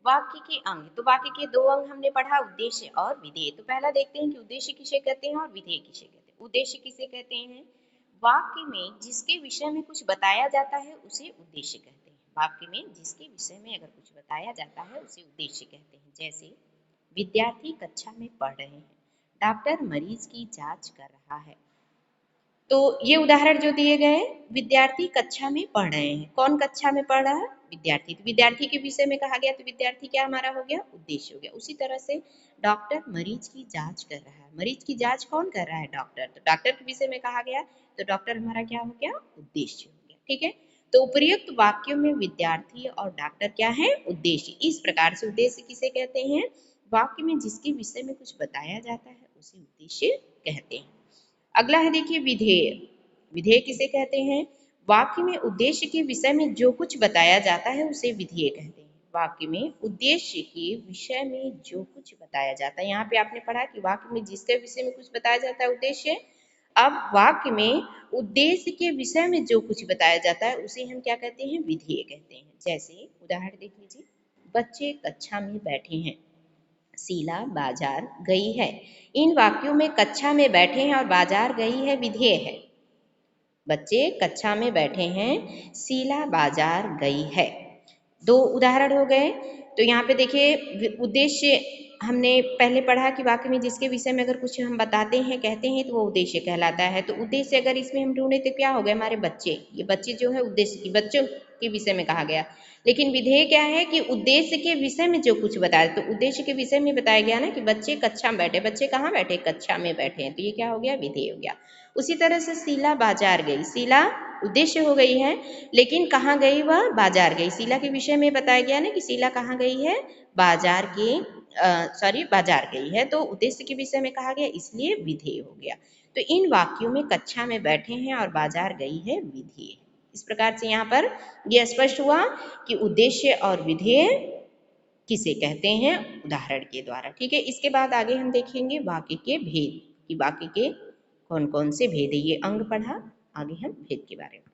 वाक्य के अंग, तो वाक्य के दो अंग हमने पढ़ा, उद्देश्य और विधेय। तो पहला देखते हैं कि उद्देश्य किसे कहते हैं और विधेय किसे कहते हैं। उद्देश्य किसे कहते हैं? वाक्य में जिसके विषय में कुछ बताया जाता है उसे उद्देश्य कहते हैं। वाक्य में जिसके विषय में अगर कुछ बताया जाता है उसे उद्देश्य कहते हैं। जैसे विद्यार्थी कक्षा में पढ़ रहे हैं, डॉक्टर मरीज की जांच कर रहा है। तो ये उदाहरण जो दिए गए, विद्यार्थी कक्षा में पढ़ रहे हैं। कौन कक्षा में पढ़ रहा है? विद्यार्थी। तो विद्यार्थी के विषय में कहा गया, तो विद्यार्थी क्या हमारा हो गया? उद्देश्य हो गया। उसी तरह से डॉक्टर मरीज की जांच कर रहा है। मरीज की जांच कौन कर रहा है? डॉक्टर। तो डॉक्टर के विषय में कहा गया, तो डॉक्टर हमारा क्या हो गया? उद्देश्य हो गया। ठीक है। तो उपर्युक्त वाक्यों में विद्यार्थी और डॉक्टर क्या है? उद्देश्य। इस प्रकार से उद्देश्य किसे कहते हैं? वाक्य में जिसके विषय में कुछ बताया जाता है उसे उद्देश्य कहते हैं। अगला है देखिए विधेय। विधेय किसे कहते हैं? वाक्य में उद्देश्य के विषय में जो कुछ बताया जाता है उसे विधेय कहते हैं। वाक्य में उद्देश्य के विषय में जो कुछ बताया जाता है, यहाँ पे आपने पढ़ा कि वाक्य में जिसके विषय में कुछ बताया जाता है उद्देश्य। अब वाक्य में उद्देश्य के विषय में जो कुछ बताया जाता है उसे हम क्या कहते हैं? विधेय कहते हैं। जैसे उदाहरण देख लीजिए, बच्चे कक्षा में बैठे हैं, शीला बाजार गई है। इन वाक्यों में कक्षा में बैठे हैं और बाजार गई है विधेय है। बच्चे कक्षा में बैठे हैं, शीला बाजार गई है। दो उदाहरण हो गए। तो यहाँ पे देखिए उद्देश्य हमने पहले पढ़ा कि वाक्य में जिसके विषय में अगर कुछ हम बताते हैं, कहते हैं, तो वो उद्देश्य कहलाता है। तो उद्देश्य अगर इसमें हम ढूंढे तो क्या हो गए? हमारे बच्चे। ये बच्चे जो है उद्देश्य की, बच्चों के विषय में कहा गया। लेकिन विधेय क्या है कि उद्देश्य के विषय में जो कुछ बताया, तो उद्देश्य के विषय में बताया गया ना कि बच्चे कक्षा में बैठे। बच्चे कहाँ बैठे? कक्षा में बैठे हैं। तो ये क्या हो गया? विधेय हो गया। उसी तरह से शीला बाजार गई। शीला उद्देश्य हो गई है, लेकिन कहाँ गई? वह बाजार गई। शीला के विषय में बताया गया ना कि शीला कहाँ गई है? बाजार के बाजार गई है। तो उद्देश्य के विषय में कहा गया, इसलिए विधेय हो गया। तो इन वाक्यों में कक्षा में बैठे हैं और बाजार गई है विधेय। इस प्रकार से यहाँ पर यह स्पष्ट हुआ कि उद्देश्य और विधेय किसे कहते हैं, उदाहरण के द्वारा। ठीक है। इसके बाद आगे हम देखेंगे वाक्य के भेद, कि वाक्य के कौन कौन से भेद है। ये अंग पढ़ा, आगे हम भेद के बारे में